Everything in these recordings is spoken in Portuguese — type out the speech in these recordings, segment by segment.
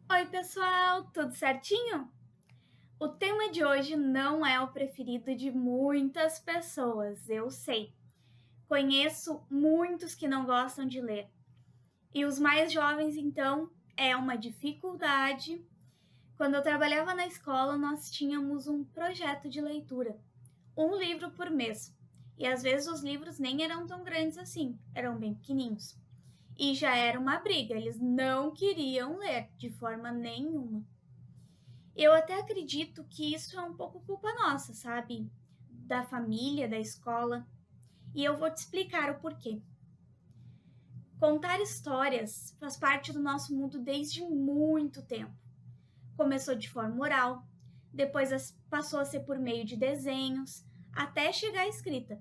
Oi, pessoal, tudo certinho? O tema de hoje não é o preferido de muitas pessoas, eu sei. Conheço muitos que não gostam de ler. E os mais jovens, então, é uma dificuldade. Quando eu trabalhava na escola, nós tínhamos um projeto de leitura, um livro por mês. E às vezes os livros nem eram tão grandes assim, eram bem pequeninhos. E já era uma briga, eles não queriam ler de forma nenhuma. Eu até acredito que isso é um pouco culpa nossa, sabe? Da família, da escola. E eu vou te explicar o porquê. Contar histórias faz parte do nosso mundo desde muito tempo. Começou de forma oral, depois passou a ser por meio de desenhos, até chegar à escrita.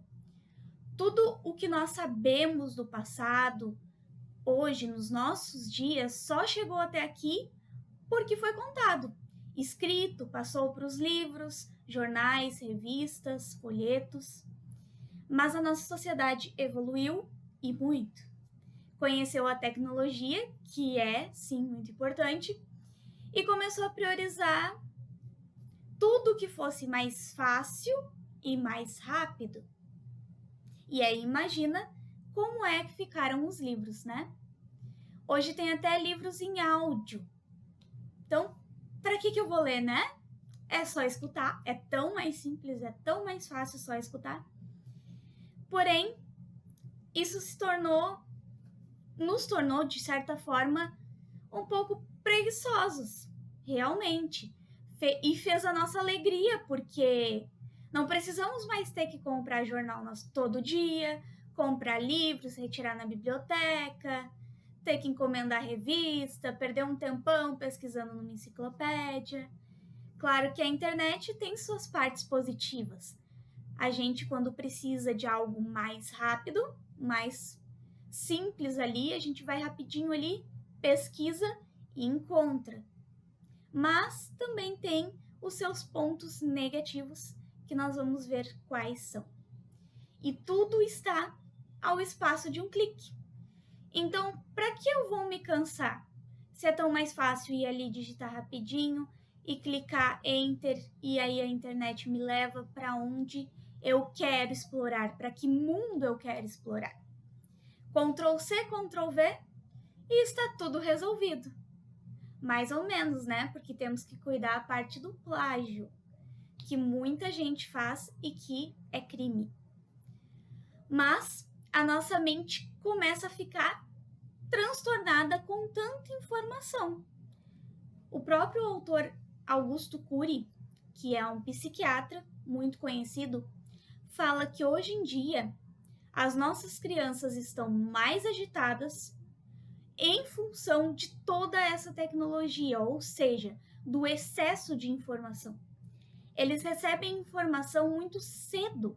Tudo o que nós sabemos do passado, hoje, nos nossos dias, só chegou até aqui porque foi contado. Escrito, passou para os livros, jornais, revistas, folhetos. Mas a nossa sociedade evoluiu e muito. Conheceu a tecnologia, que é, sim, muito importante, e começou a priorizar tudo que fosse mais fácil e mais rápido. E aí imagina como é que ficaram os livros, né? Hoje tem até livros em áudio. Então, para que eu vou ler, né? É só escutar, é tão mais simples, é tão mais fácil só escutar. Porém, isso nos tornou, de certa forma, um pouco preguiçosos, realmente. E fez a nossa alegria, porque não precisamos mais ter que comprar jornal todo dia, comprar livros, retirar na biblioteca, ter que encomendar revista, perder um tempão pesquisando numa enciclopédia. Claro que a internet tem suas partes positivas. A gente, quando precisa de algo mais rápido, mais simples ali, a gente vai rapidinho ali, pesquisa e encontra. Mas também tem os seus pontos negativos, que nós vamos ver quais são. E tudo está ao espaço de um clique. Então, para que eu vou me cansar? Se é tão mais fácil ir ali digitar rapidinho e clicar Enter e aí a internet me leva para onde eu quero explorar, para que mundo eu quero explorar. Ctrl C, Ctrl V e está tudo resolvido. Mais ou menos, né? Porque temos que cuidar a parte do plágio, que muita gente faz e que é crime. Mas a nossa mente começa a ficar transtornada com tanta informação. O próprio autor Augusto Cury, que é um psiquiatra muito conhecido, fala que hoje em dia as nossas crianças estão mais agitadas em função de toda essa tecnologia, ou seja, do excesso de informação. Eles recebem informação muito cedo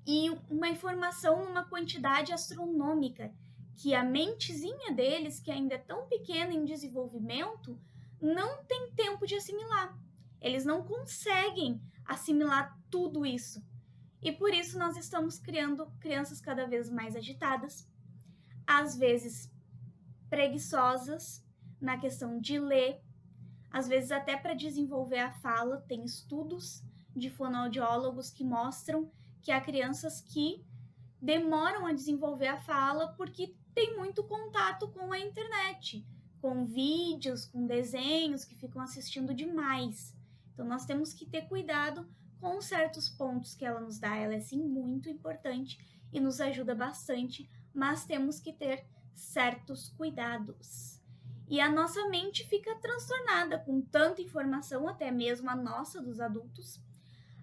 e uma informação numa quantidade astronômica que a mentezinha deles, que ainda é tão pequena em desenvolvimento, não tem tempo de assimilar. Eles não conseguem assimilar tudo isso. E por isso nós estamos criando crianças cada vez mais agitadas, às vezes preguiçosas na questão de ler, às vezes até para desenvolver a fala. Tem estudos de fonoaudiólogos que mostram que há crianças que demoram a desenvolver a fala porque tem muito contato com a internet, com vídeos, com desenhos, que ficam assistindo demais. Então nós temos que ter cuidado com certos pontos que ela nos dá. Ela é sim muito importante e nos ajuda bastante, mas temos que ter certos cuidados. E a nossa mente fica transtornada com tanta informação, até mesmo a nossa, dos adultos.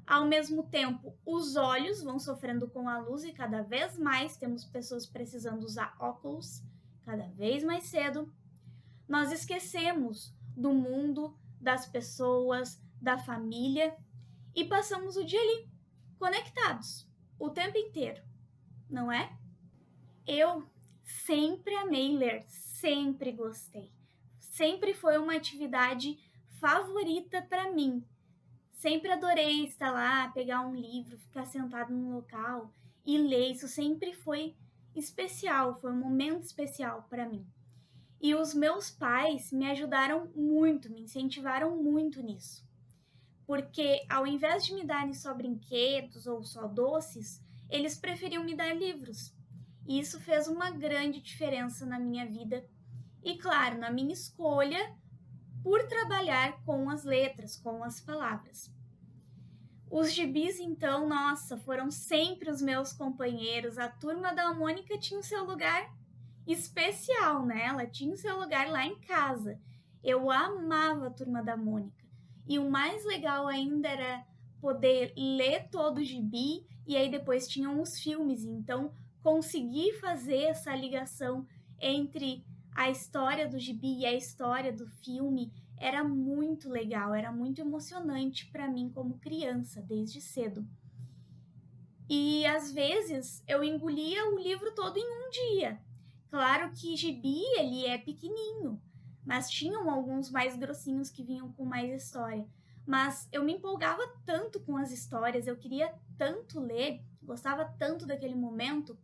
Ao mesmo tempo, os olhos vão sofrendo com a luz e cada vez mais temos pessoas precisando usar óculos, cada vez mais cedo. Nós esquecemos do mundo, das pessoas, da família e passamos o dia ali, conectados, o tempo inteiro, não é? Eu sempre amei ler, sempre gostei. Sempre foi uma atividade favorita para mim. Sempre adorei estar lá, pegar um livro, ficar sentado num local e ler. Isso sempre foi especial, foi um momento especial para mim. E os meus pais me ajudaram muito, me incentivaram muito nisso. Porque ao invés de me darem só brinquedos ou só doces, eles preferiam me dar livros. E isso fez uma grande diferença na minha vida e, claro, na minha escolha por trabalhar com as letras, com as palavras. Os gibis, então, nossa, foram sempre os meus companheiros. A Turma da Mônica tinha o seu lugar especial, né? Ela tinha o seu lugar lá em casa. Eu amava a Turma da Mônica. E o mais legal ainda era poder ler todo o gibi e aí depois tinham os filmes. Então, conseguir fazer essa ligação entre a história do gibi e a história do filme era muito legal, era muito emocionante para mim como criança, desde cedo. E às vezes eu engolia o livro todo em um dia. Claro que gibi ele é pequenininho, mas tinham alguns mais grossinhos que vinham com mais história. Mas eu me empolgava tanto com as histórias, eu queria tanto ler, gostava tanto daquele momento,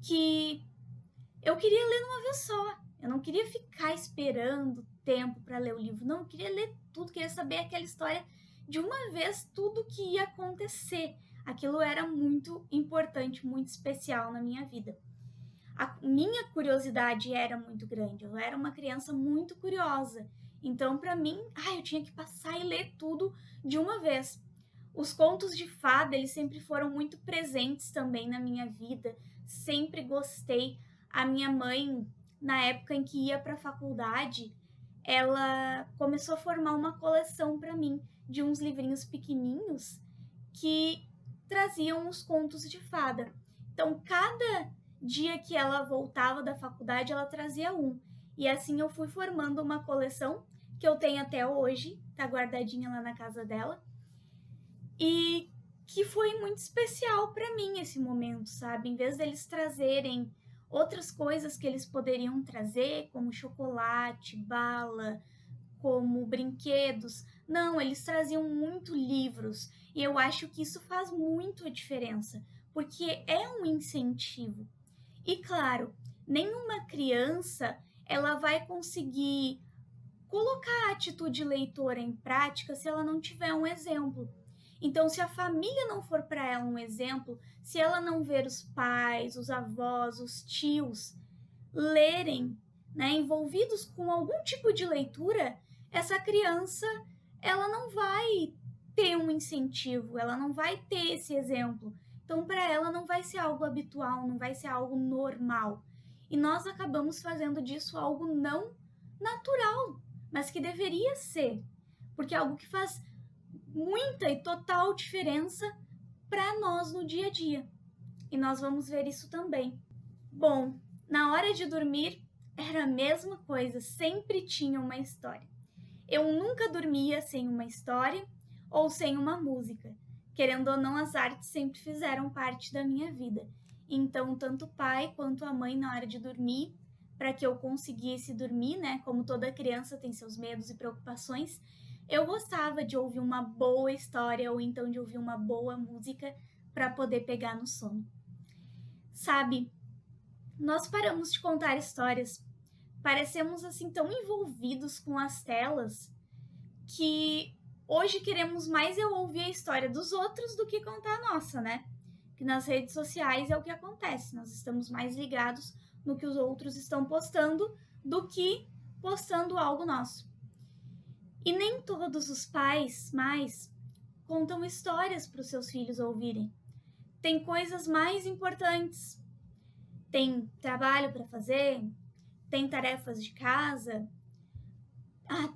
que eu queria ler numa vez só. Eu não queria ficar esperando tempo para ler o livro, não, eu queria ler tudo, queria saber aquela história de uma vez, tudo que ia acontecer. Aquilo era muito importante, muito especial na minha vida. A minha curiosidade era muito grande, eu era uma criança muito curiosa. Então, para mim, eu tinha que passar e ler tudo de uma vez. Os contos de fada, eles sempre foram muito presentes também na minha vida, sempre gostei. A minha mãe, na época em que ia para a faculdade, ela começou a formar uma coleção para mim de uns livrinhos pequenininhos que traziam os contos de fada. Então, cada dia que ela voltava da faculdade, ela trazia um. E assim eu fui formando uma coleção que eu tenho até hoje, tá guardadinha lá na casa dela. E que foi muito especial para mim esse momento, sabe? Em vez deles trazerem outras coisas que eles poderiam trazer, como chocolate, bala, como brinquedos, não, eles traziam muito livros. E eu acho que isso faz muito a diferença, porque é um incentivo. E claro, nenhuma criança ela vai conseguir colocar a atitude leitora em prática se ela não tiver um exemplo. Então, se a família não for para ela um exemplo, se ela não ver os pais, os avós, os tios lerem, né, envolvidos com algum tipo de leitura, essa criança ela não vai ter um incentivo, ela não vai ter esse exemplo. Então, para ela não vai ser algo habitual, não vai ser algo normal. E nós acabamos fazendo disso algo não natural, mas que deveria ser, porque é algo que faz muita e total diferença para nós no dia a dia. E nós vamos ver isso também. Bom, na hora de dormir era a mesma coisa, sempre tinha uma história. Eu nunca dormia sem uma história ou sem uma música. Querendo ou não, as artes sempre fizeram parte da minha vida. Então, tanto o pai quanto a mãe, na hora de dormir, para que eu conseguisse dormir, né? Como toda criança tem seus medos e preocupações, eu gostava de ouvir uma boa história ou então de ouvir uma boa música para poder pegar no sono. Sabe, nós paramos de contar histórias, parecemos assim tão envolvidos com as telas que hoje queremos mais eu ouvir a história dos outros do que contar a nossa, né? Que nas redes sociais é o que acontece, nós estamos mais ligados no que os outros estão postando do que postando algo nosso. E nem todos os pais mais contam histórias para os seus filhos ouvirem. Tem coisas mais importantes. Tem trabalho para fazer, tem tarefas de casa.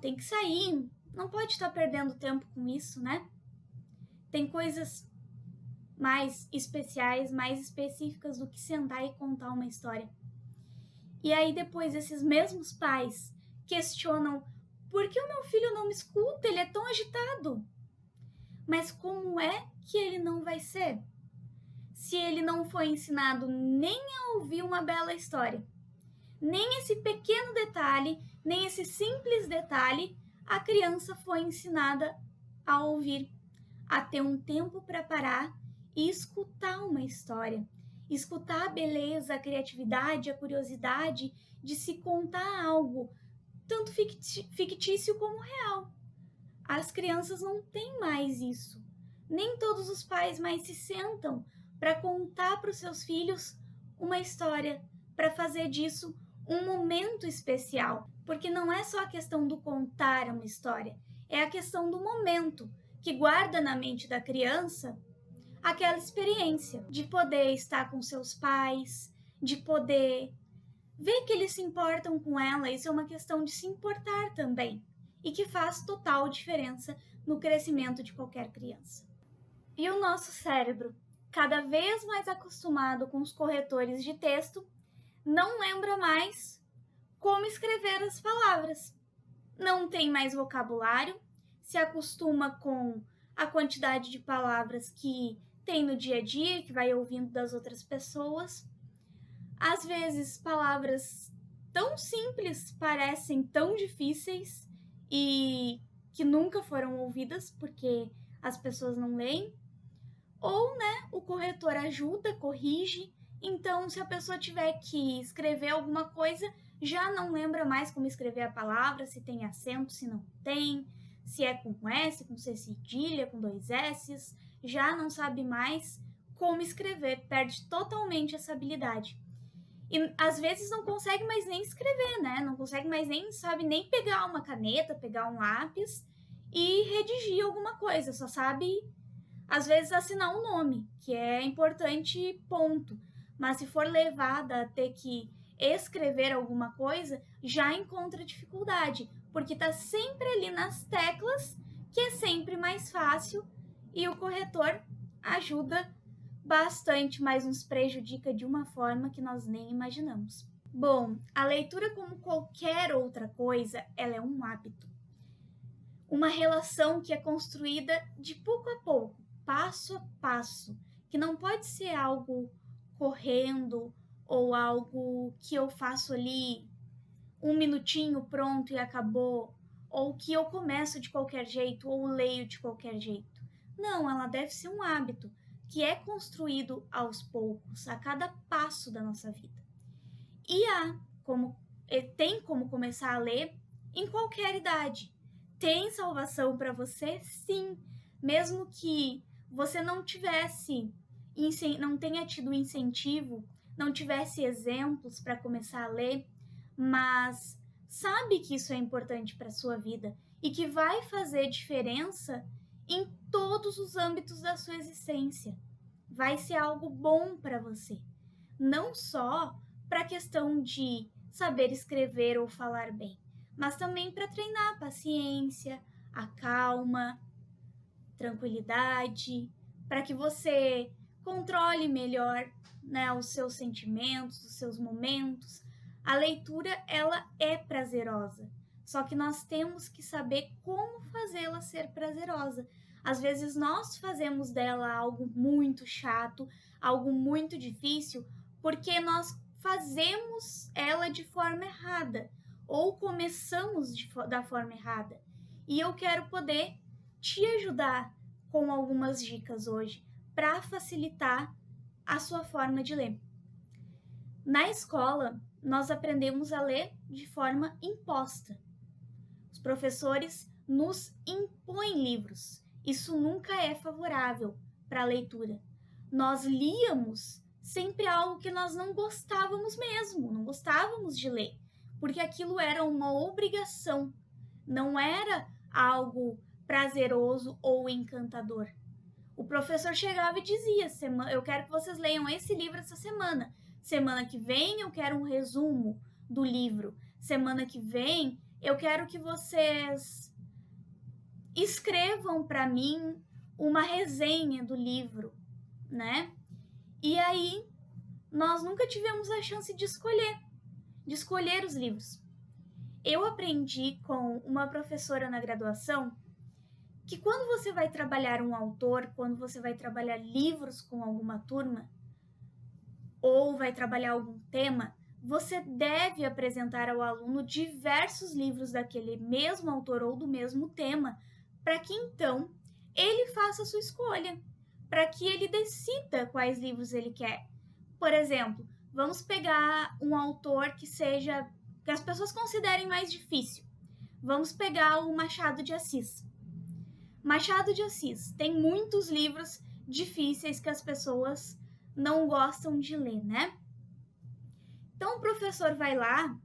Tem que sair, não pode estar perdendo tempo com isso, né? Tem coisas mais especiais, mais específicas do que sentar e contar uma história. E aí depois esses mesmos pais questionam: por que o meu filho não me escuta? Ele é tão agitado. Mas como é que ele não vai ser? Se ele não foi ensinado nem a ouvir uma bela história, nem esse pequeno detalhe, nem esse simples detalhe, a criança foi ensinada a ouvir, a ter um tempo para parar e escutar uma história. escutar a beleza, a criatividade, a curiosidade de se contar algo, tanto fictício como real. As crianças não têm mais isso. Nem todos os pais mais se sentam para contar para os seus filhos uma história, para fazer disso um momento especial. Porque não é só a questão do contar uma história, é a questão do momento que guarda na mente da criança aquela experiência de poder estar com seus pais, de poder ver que eles se importam com ela. Isso é uma questão de se importar também e que faz total diferença no crescimento de qualquer criança. E o nosso cérebro, cada vez mais acostumado com os corretores de texto, não lembra mais como escrever as palavras. Não tem mais vocabulário, se acostuma com a quantidade de palavras que tem no dia a dia, que vai ouvindo das outras pessoas. Às vezes, palavras tão simples parecem tão difíceis e que nunca foram ouvidas porque as pessoas não leem. Ou, o corretor ajuda, corrige. Então, se a pessoa tiver que escrever alguma coisa, já não lembra mais como escrever a palavra, se tem acento, se não tem, se é com S, com C cedilha, com 2 S's, já não sabe mais como escrever, perde totalmente essa habilidade. E às vezes não consegue mais nem escrever, Não consegue mais sabe nem pegar uma caneta, pegar um lápis e redigir alguma coisa, só sabe, às vezes, assinar um nome, que é importante, ponto. Mas se for levada a ter que escrever alguma coisa, já encontra dificuldade, porque está sempre ali nas teclas, que é sempre mais fácil, e o corretor ajuda bastante, mas nos prejudica de uma forma que nós nem imaginamos. Bom, a leitura, como qualquer outra coisa, ela é um hábito. Uma relação que é construída de pouco a pouco, passo a passo, que não pode ser algo correndo ou algo que eu faço ali 1 minutinho, pronto e acabou, ou que eu começo de qualquer jeito ou leio de qualquer jeito. Não, ela deve ser um hábito que é construído aos poucos, a cada passo da nossa vida. E tem como começar a ler em qualquer idade. Tem salvação para você? Sim, mesmo que você não tenha tido incentivo, não tivesse exemplos para começar a ler, mas sabe que isso é importante para a sua vida e que vai fazer diferença em todos os âmbitos da sua existência. Vai ser algo bom para você, não só para a questão de saber escrever ou falar bem, mas também para treinar a paciência, a calma, tranquilidade, para que você controle melhor, os seus sentimentos, os seus momentos. A leitura, ela é prazerosa, só que nós temos que saber como fazê-la ser prazerosa. Às vezes nós fazemos dela algo muito chato, algo muito difícil, porque nós fazemos ela de forma errada ou começamos da forma errada. E eu quero poder te ajudar com algumas dicas hoje para facilitar a sua forma de ler. Na escola, nós aprendemos a ler de forma imposta. Os professores nos impõem livros. Isso nunca é favorável para a leitura. Nós líamos sempre algo que nós não gostávamos mesmo, não gostávamos de ler, porque aquilo era uma obrigação, não era algo prazeroso ou encantador. O professor chegava e dizia: eu quero que vocês leiam esse livro essa semana. Semana que vem eu quero um resumo do livro. Semana que vem eu quero que vocês escrevam para mim uma resenha do livro, E aí nós nunca tivemos a chance de escolher os livros. Eu aprendi com uma professora na graduação que quando você vai trabalhar um autor, quando você vai trabalhar livros com alguma turma, ou vai trabalhar algum tema, você deve apresentar ao aluno diversos livros daquele mesmo autor ou do mesmo tema, para que então ele faça a sua escolha, para que ele decida quais livros ele quer. Por exemplo, vamos pegar um autor que as pessoas considerem mais difícil. Vamos pegar o Machado de Assis. Machado de Assis tem muitos livros difíceis que as pessoas não gostam de ler, né? Então o professor vai lá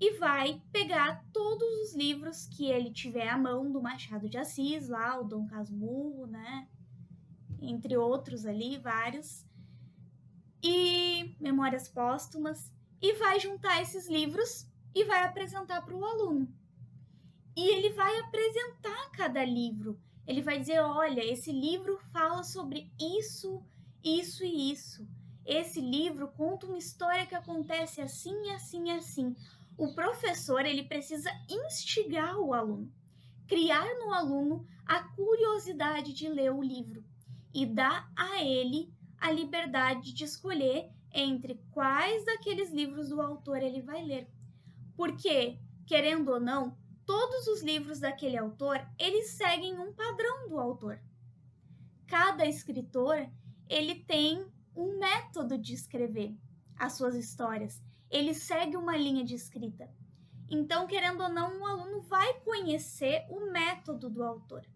e vai pegar todos os livros que ele tiver à mão do Machado de Assis, lá o Dom Casmurro, né? Entre outros ali, vários, e Memórias Póstumas, e vai juntar esses livros e vai apresentar para o aluno. E ele vai apresentar cada livro. Ele vai dizer, olha, esse livro fala sobre isso, isso e isso. Esse livro conta uma história que acontece assim, assim, assim. O professor, ele precisa instigar o aluno, criar no aluno a curiosidade de ler o livro e dar a ele a liberdade de escolher entre quais daqueles livros do autor ele vai ler. Porque, querendo ou não, todos os livros daquele autor, eles seguem um padrão do autor. Cada escritor, ele tem um método de escrever as suas histórias. Ele segue uma linha de escrita. Então, querendo ou não, o aluno vai conhecer o método do autor.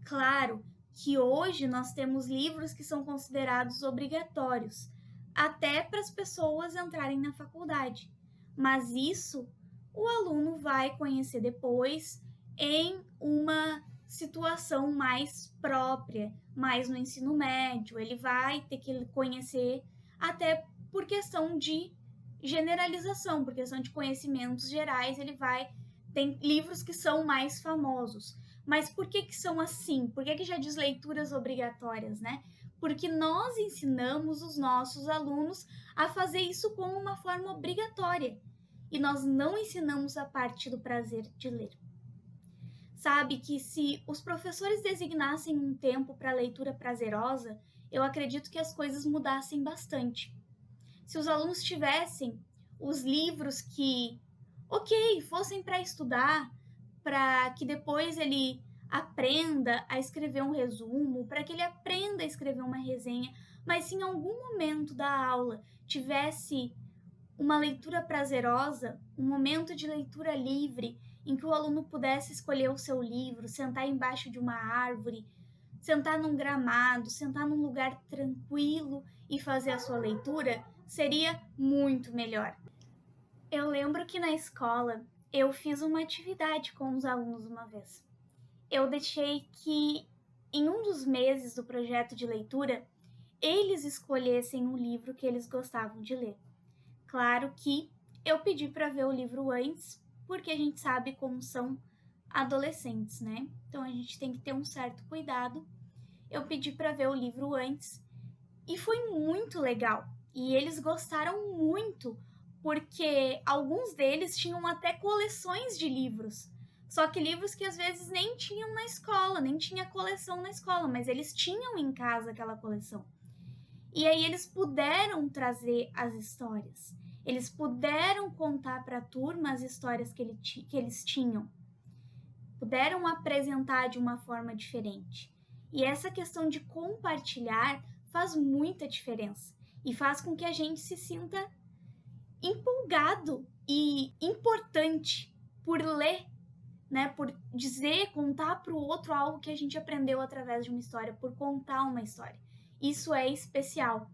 Claro que hoje nós temos livros que são considerados obrigatórios, até para as pessoas entrarem na faculdade. Mas isso o aluno vai conhecer depois em uma situação mais própria, mais no ensino médio. Ele vai ter que conhecer até por questão de generalização, por questão de conhecimentos gerais, tem livros que são mais famosos. Mas por que são assim? Por que já diz leituras obrigatórias, né? Porque nós ensinamos os nossos alunos a fazer isso como uma forma obrigatória. E nós não ensinamos a parte do prazer de ler. Sabe que se os professores designassem um tempo para leitura prazerosa, eu acredito que as coisas mudassem bastante. Se os alunos tivessem os livros que, fossem para estudar, para que depois ele aprenda a escrever um resumo, para que ele aprenda a escrever uma resenha, mas se em algum momento da aula tivesse uma leitura prazerosa, um momento de leitura livre, em que o aluno pudesse escolher o seu livro, sentar embaixo de uma árvore, sentar num gramado, sentar num lugar tranquilo e fazer a sua leitura, seria muito melhor. Eu lembro que na escola eu fiz uma atividade com os alunos uma vez. Eu deixei que em um dos meses do projeto de leitura, eles escolhessem um livro que eles gostavam de ler. Claro que eu pedi para ver o livro antes, porque a gente sabe como são adolescentes, né? Então a gente tem que ter um certo cuidado. Eu pedi para ver o livro antes e foi muito legal. E eles gostaram muito, porque alguns deles tinham até coleções de livros. Só que livros que às vezes nem tinham na escola, nem tinha coleção na escola, mas eles tinham em casa aquela coleção. E aí eles puderam trazer as histórias. Eles puderam contar para a turma as histórias que eles tinham. Puderam apresentar de uma forma diferente. E essa questão de compartilhar faz muita diferença. E faz com que a gente se sinta empolgado e importante por ler, né? Por dizer, contar para o outro algo que a gente aprendeu através de uma história, por contar uma história. Isso é especial.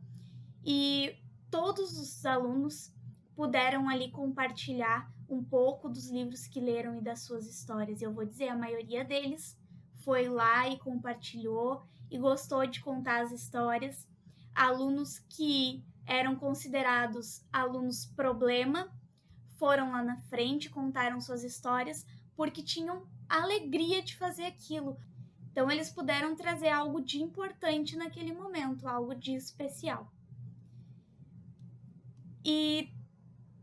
E todos os alunos puderam ali compartilhar um pouco dos livros que leram e das suas histórias. Eu vou dizer, a maioria deles foi lá e compartilhou e gostou de contar as histórias. Alunos que eram considerados alunos problema foram lá na frente, contaram suas histórias porque tinham alegria de fazer aquilo. Então eles puderam trazer algo de importante naquele momento, algo de especial. E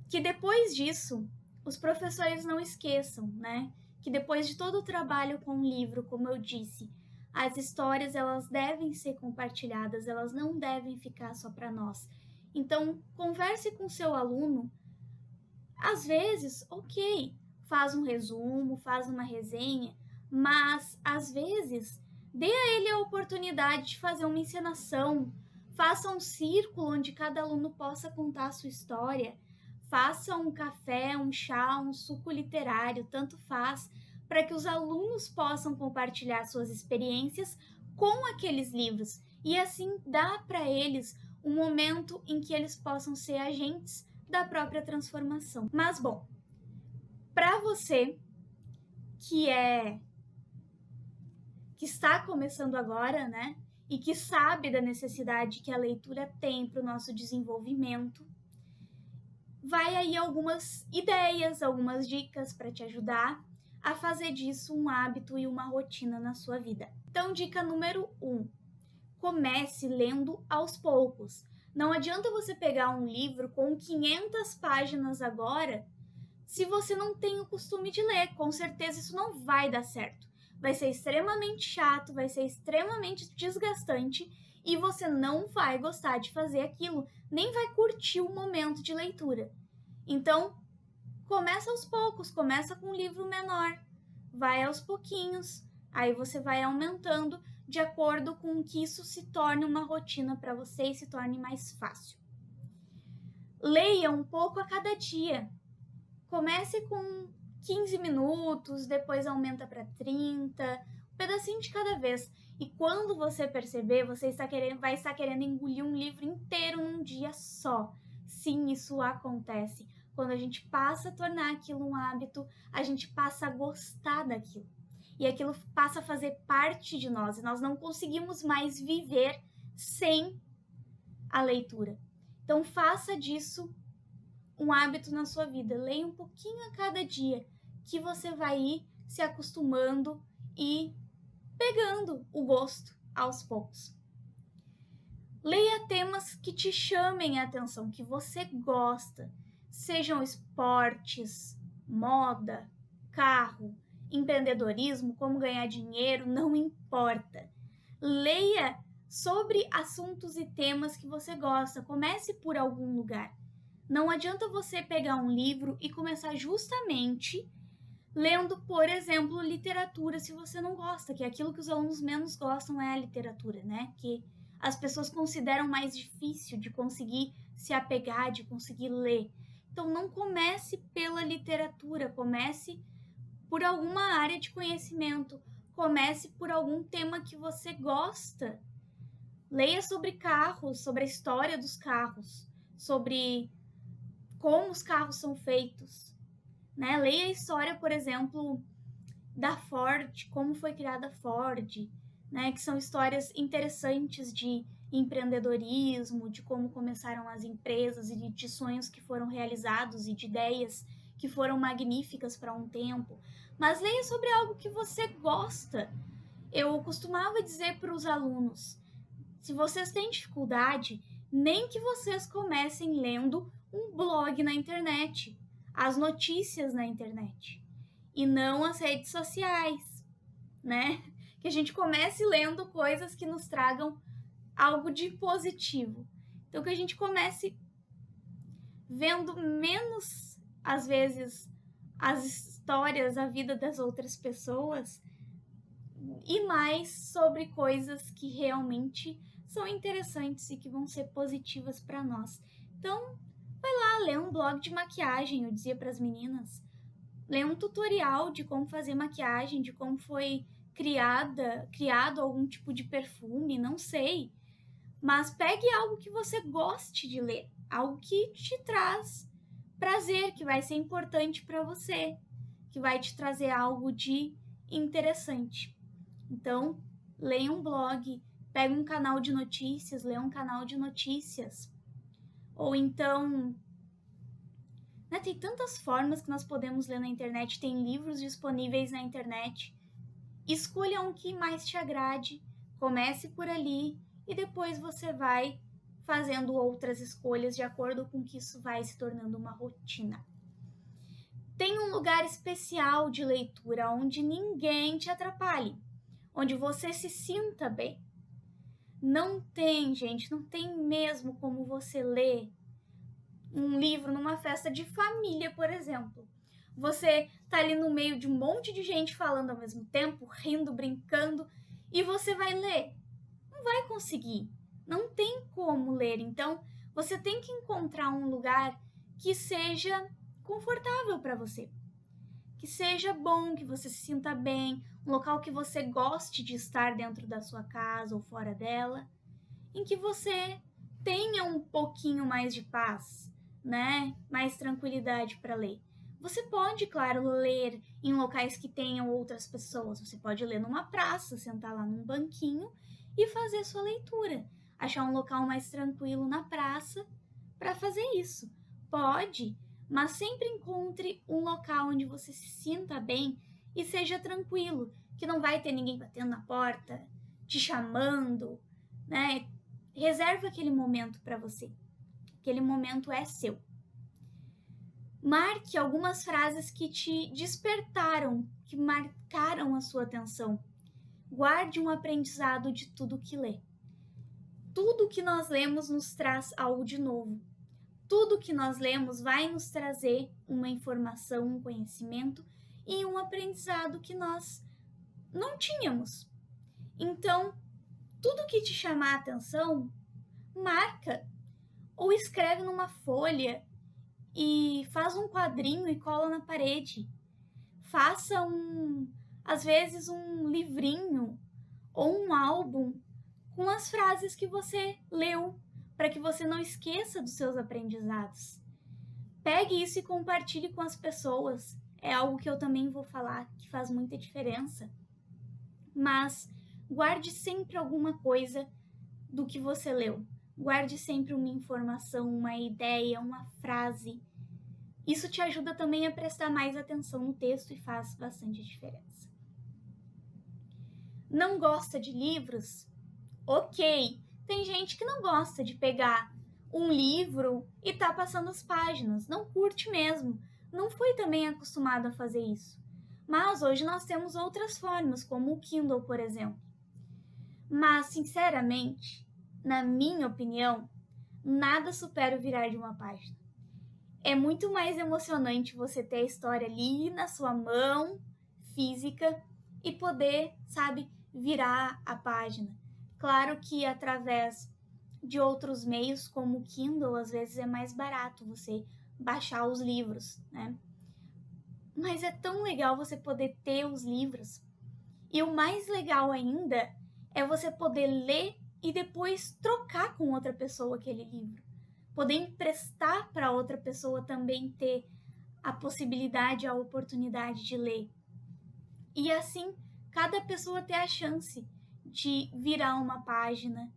que depois disso, os professores não esqueçam, né? Que depois de todo o trabalho com o livro, como eu disse, as histórias elas devem ser compartilhadas, elas não devem ficar só para nós. Então, converse com seu aluno. Às vezes, faz um resumo, faz uma resenha, mas às vezes dê a ele a oportunidade de fazer uma encenação, Faça um círculo onde cada aluno possa contar a sua história. Faça um café, um chá, um suco literário, tanto faz, para que os alunos possam compartilhar suas experiências com aqueles livros e assim dá para eles um momento em que eles possam ser agentes da própria transformação. Mas bom, para você que está começando agora, né, e que sabe da necessidade que a leitura tem para o nosso desenvolvimento, vai aí algumas ideias, algumas dicas para te ajudar a fazer disso um hábito e uma rotina na sua vida. Então, dica número 1. Comece lendo aos poucos. Não adianta você pegar um livro com 500 páginas agora se você não tem o costume de ler. Com certeza isso não vai dar certo. Vai ser extremamente chato, vai ser extremamente desgastante e você não vai gostar de fazer aquilo, nem vai curtir o momento de leitura. Então, começa aos poucos, começa com um livro menor, vai aos pouquinhos, aí você vai aumentando de acordo com que isso se torne uma rotina para você e se torne mais fácil. Leia um pouco a cada dia. Comece com 15 minutos, depois aumenta para 30, um pedacinho de cada vez. E quando você perceber, vai estar querendo engolir um livro inteiro num dia só. Sim, isso acontece. Quando a gente passa a tornar aquilo um hábito, a gente passa a gostar daquilo. E aquilo passa a fazer parte de nós. E nós não conseguimos mais viver sem a leitura. Então, faça disso um hábito na sua vida. Leia um pouquinho a cada dia, que você vai ir se acostumando e pegando o gosto aos poucos. Leia temas que te chamem a atenção, que você gosta, sejam esportes, moda, carro, empreendedorismo, como ganhar dinheiro, não importa. Leia sobre assuntos e temas que você gosta, comece por algum lugar. Não adianta você pegar um livro e começar justamente lendo, por exemplo, literatura, se você não gosta, que é aquilo que os alunos menos gostam é a literatura, né? Que as pessoas consideram mais difícil de conseguir se apegar, de conseguir ler. Então, não comece pela literatura, comece por alguma área de conhecimento, comece por algum tema que você gosta. Leia sobre carros, sobre a história dos carros, sobre como os carros são feitos, né? Leia a história, por exemplo, da Ford, como foi criada a Ford, né? Que são histórias interessantes de empreendedorismo, de como começaram as empresas e de sonhos que foram realizados e de ideias que foram magníficas para um tempo. Mas leia sobre algo que você gosta. Eu costumava dizer para os alunos, se vocês têm dificuldade, nem que vocês comecem lendo um blog na internet, as notícias na internet, e não as redes sociais, né? Que a gente comece lendo coisas que nos tragam algo de positivo. Então, que a gente comece vendo menos, às vezes, as histórias, a vida das outras pessoas e mais sobre coisas que realmente são interessantes e que vão ser positivas para nós. Então, vai lá, lê um blog de maquiagem, eu dizia para as meninas. Lê um tutorial de como fazer maquiagem, de como foi criado algum tipo de perfume, não sei. Mas pegue algo que você goste de ler, algo que te traz prazer, que vai ser importante para você, que vai te trazer algo de interessante. Então, leia um blog, pega um canal de notícias, lê um canal de notícias. Ou então, né, tem tantas formas que nós podemos ler na internet, tem livros disponíveis na internet. Escolha um que mais te agrade, comece por ali e depois você vai fazendo outras escolhas de acordo com que isso vai se tornando uma rotina. Tem um lugar especial de leitura onde ninguém te atrapalhe, onde você se sinta bem. Não tem, gente, não tem mesmo como você ler um livro numa festa de família, por exemplo. Você tá ali no meio de um monte de gente falando ao mesmo tempo, rindo, brincando, e você vai ler. Não vai conseguir. não tem como ler. Então, você tem que encontrar um lugar que seja confortável para você, que seja bom, que você se sinta bem, um local que você goste de estar dentro da sua casa ou fora dela, em que você tenha um pouquinho mais de paz, né? Mais tranquilidade para ler. Você pode, claro, ler em locais que tenham outras pessoas. Você pode ler numa praça, sentar lá num banquinho e fazer sua leitura. Achar um local mais tranquilo na praça para fazer isso. Pode, mas sempre encontre um local onde você se sinta bem e seja tranquilo, que não vai ter ninguém batendo na porta, te chamando, né? Reserva aquele momento para você. Aquele momento é seu. Marque algumas frases que te despertaram, que marcaram a sua atenção. Guarde um aprendizado de tudo que lê. Tudo que nós lemos nos traz algo de novo. Tudo que nós lemos vai nos trazer uma informação, um conhecimento e um aprendizado que nós não tínhamos. Então, tudo que te chamar a atenção, marca ou escreve numa folha e faz um quadrinho e cola na parede. Faça às vezes um livrinho ou um álbum com as frases que você leu, para que você não esqueça dos seus aprendizados. Pegue isso e compartilhe com as pessoas. É algo que eu também vou falar que faz muita diferença. Mas guarde sempre alguma coisa do que você leu. Guarde sempre uma informação, uma ideia, uma frase. Isso te ajuda também a prestar mais atenção no texto e faz bastante diferença. Não gosta de livros? Ok, tem gente que não gosta de pegar um livro e tá passando as páginas, não curte mesmo, não foi também acostumado a fazer isso. Mas hoje nós temos outras formas, como o Kindle, por exemplo. Mas, sinceramente, na minha opinião, nada supera o virar de uma página. É muito mais emocionante você ter a história ali na sua mão, física, e poder, sabe, virar a página. Claro que através de outros meios, como o Kindle, às vezes é mais barato você baixar os livros, né? Mas é tão legal você poder ter os livros. E o mais legal ainda é você poder ler e depois trocar com outra pessoa aquele livro. Poder emprestar para outra pessoa também ter a possibilidade, a oportunidade de ler. E assim, cada pessoa ter a chance de virar uma página,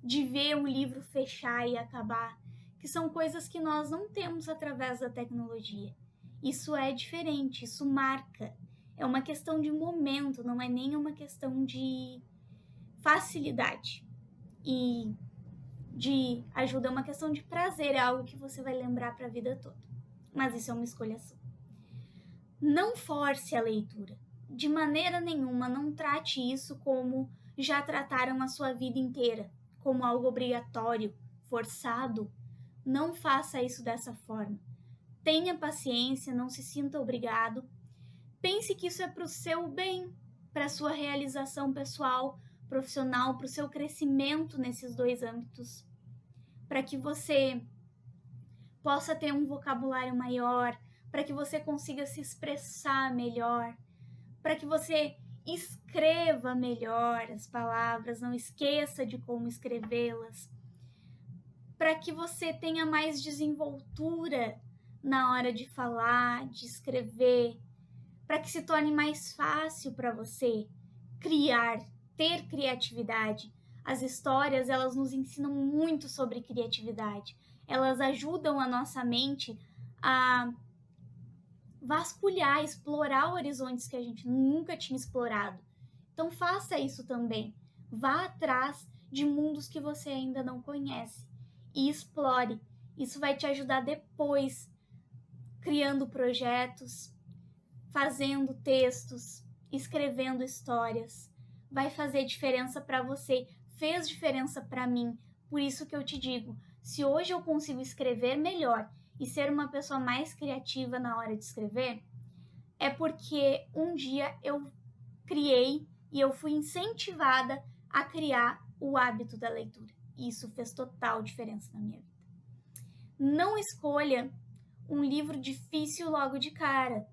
de ver o livro fechar e acabar, que são coisas que nós não temos através da tecnologia. Isso é diferente, isso marca. É uma questão de momento, não é nem uma questão de facilidade e de ajuda, é uma questão de prazer, é algo que você vai lembrar para a vida toda. Mas isso é uma escolha sua. Não force a leitura. De maneira nenhuma, não trate isso como já trataram a sua vida inteira, como algo obrigatório, forçado. Não faça isso dessa forma. Tenha paciência, não se sinta obrigado. Pense que isso é para o seu bem, para a sua realização pessoal, profissional, para o seu crescimento nesses dois âmbitos, para que você possa ter um vocabulário maior, para que você consiga se expressar melhor, para que você escreva melhor as palavras, não esqueça de como escrevê-las, para que você tenha mais desenvoltura na hora de falar, de escrever, para que se torne mais fácil para você criar, ter criatividade. As histórias, elas nos ensinam muito sobre criatividade. Elas ajudam a nossa mente a vasculhar, explorar horizontes que a gente nunca tinha explorado. Então faça isso também. Vá atrás de mundos que você ainda não conhece e explore. Isso vai te ajudar depois, criando projetos, fazendo textos, escrevendo histórias. Vai fazer diferença para você. Fez diferença para mim. Por isso que eu te digo, se hoje eu consigo escrever melhor e ser uma pessoa mais criativa na hora de escrever, é porque um dia eu criei e eu fui incentivada a criar o hábito da leitura. e isso fez total diferença na minha vida. Não escolha um livro difícil logo de cara.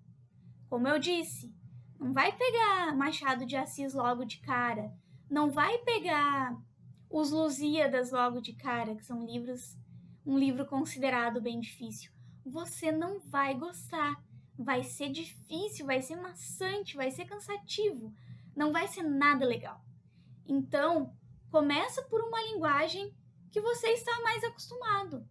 Como eu disse, não vai pegar Machado de Assis logo de cara. Não vai pegar Os Lusíadas logo de cara, que são um livro considerado bem difícil. Você não vai gostar. Vai ser difícil, vai ser maçante, vai ser cansativo. Não vai ser nada legal. Então, começa por uma linguagem que você está mais acostumado.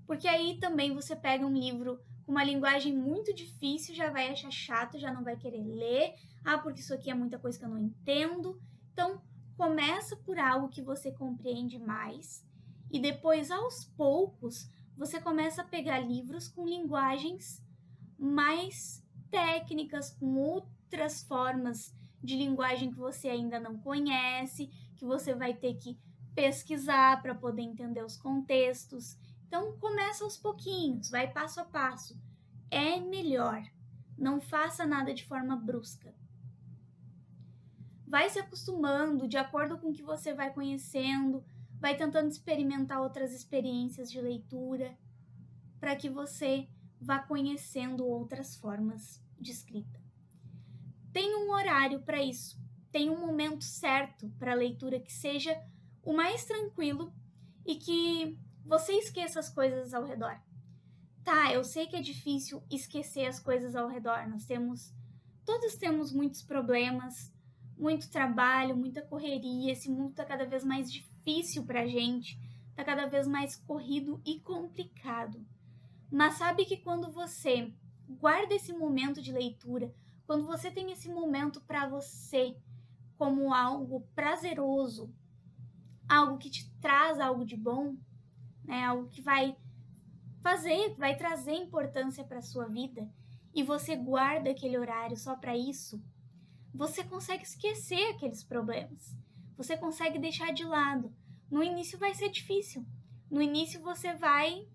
Porque aí também você pega um livro com uma linguagem muito difícil, já vai achar chato, já não vai querer ler. Ah, porque isso aqui é muita coisa que eu não entendo. Então, começa por algo que você compreende mais. E depois, aos poucos, você começa a pegar livros com linguagens mais técnicas, com outras formas de linguagem que você ainda não conhece, que você vai ter que pesquisar para poder entender os contextos. Então, começa aos pouquinhos, vai passo a passo. É melhor. Não faça nada de forma brusca. Vai se acostumando de acordo com o que você vai conhecendo, vai tentando experimentar outras experiências de leitura, para que você vá conhecendo outras formas de escrita. Tem um horário para isso, tem um momento certo para a leitura que seja o mais tranquilo e que você esqueça as coisas ao redor. Tá, eu sei que é difícil esquecer as coisas ao redor, todos temos muitos problemas, muito trabalho, muita correria, esse mundo está cada vez mais difícil para a gente, está cada vez mais corrido e complicado. Mas sabe que quando você guarda esse momento de leitura, quando você tem esse momento para você como algo prazeroso, algo que te traz algo de bom, né, algo que vai trazer importância para a sua vida, e você guarda aquele horário só para isso, você consegue esquecer aqueles problemas, você consegue deixar de lado. No início vai ser difícil, no início você vai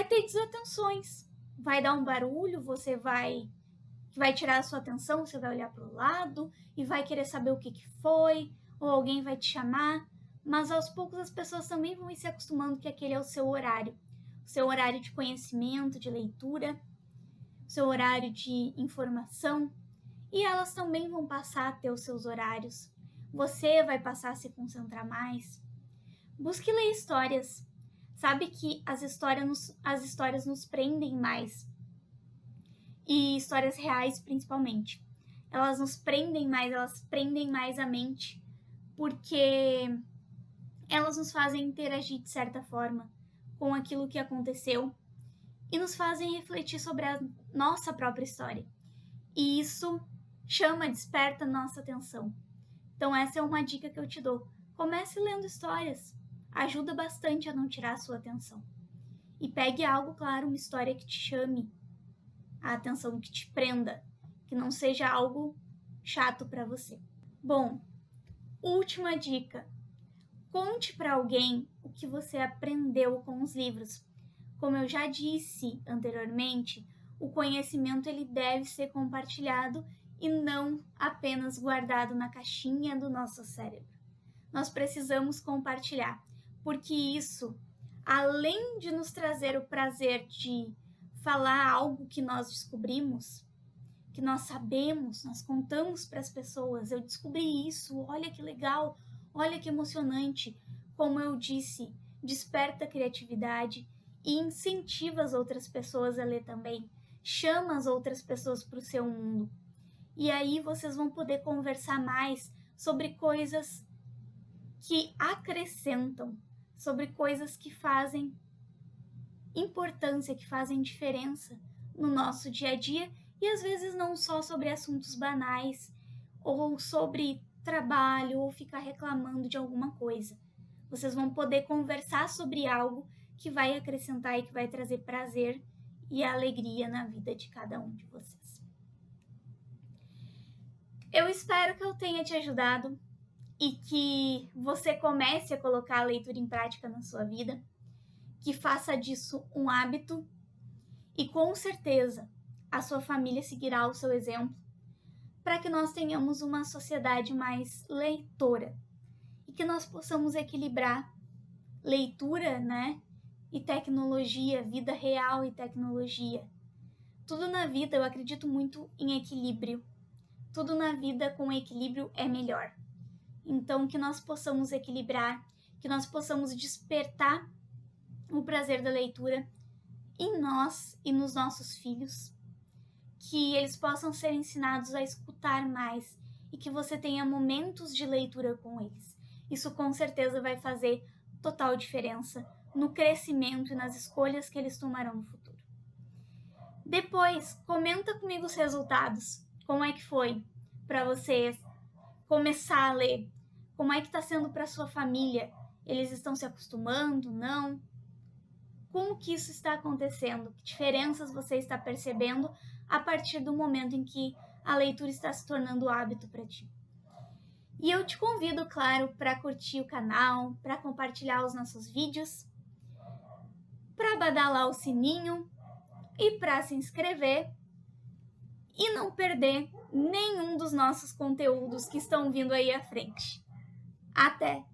ter desatenções, vai dar um barulho, vai tirar a sua atenção, você vai olhar para o lado e vai querer saber o que foi, ou alguém vai te chamar, mas aos poucos as pessoas também vão ir se acostumando que aquele é o seu horário de conhecimento, de leitura, o seu horário de informação, e elas também vão passar a ter os seus horários. Você vai passar a se concentrar mais. Busque ler histórias. Sabe que as histórias nos prendem mais. E histórias reais, principalmente. Elas nos prendem mais, elas prendem mais a mente, porque elas nos fazem interagir de certa forma com aquilo que aconteceu e nos fazem refletir sobre a nossa própria história. E isso desperta nossa atenção. Então essa é uma dica que eu te dou. Comece lendo histórias. Ajuda bastante a não tirar a sua atenção. E pegue algo, claro, uma história que te chame a atenção, que te prenda, que não seja algo chato para você. Bom, última dica. Conte para alguém o que você aprendeu com os livros. Como eu já disse anteriormente, o conhecimento ele deve ser compartilhado e não apenas guardado na caixinha do nosso cérebro. Nós precisamos compartilhar, porque isso, além de nos trazer o prazer de falar algo que nós descobrimos, que nós sabemos, nós contamos para as pessoas, eu descobri isso, olha que legal, olha que emocionante. Como eu disse, desperta a criatividade e incentiva as outras pessoas a ler também. Chama as outras pessoas para o seu mundo. E aí vocês vão poder conversar mais sobre coisas que acrescentam, sobre coisas que fazem importância, que fazem diferença no nosso dia a dia, e às vezes não só sobre assuntos banais, ou sobre trabalho, ou ficar reclamando de alguma coisa. Vocês vão poder conversar sobre algo que vai acrescentar e que vai trazer prazer e alegria na vida de cada um de vocês. Eu espero que eu tenha te ajudado e que você comece a colocar a leitura em prática na sua vida, que faça disso um hábito e com certeza a sua família seguirá o seu exemplo para que nós tenhamos uma sociedade mais leitora e que nós possamos equilibrar leitura, né, e tecnologia, vida real e tecnologia. Tudo na vida eu acredito muito em equilíbrio. Tudo na vida com equilíbrio é melhor. Então, que nós possamos equilibrar, que nós possamos despertar o prazer da leitura em nós e nos nossos filhos, que eles possam ser ensinados a escutar mais e que você tenha momentos de leitura com eles. Isso com certeza vai fazer total diferença no crescimento e nas escolhas que eles tomarão no futuro. Depois, comenta comigo os resultados. Como é que foi para vocês começar a ler? Como é que está sendo para sua família? Eles estão se acostumando? Não? Como que isso está acontecendo? Que diferenças você está percebendo a partir do momento em que a leitura está se tornando hábito para ti? E eu te convido, claro, para curtir o canal, para compartilhar os nossos vídeos, para badalar o sininho e para se inscrever e não perder nenhum dos nossos conteúdos que estão vindo aí à frente. Até!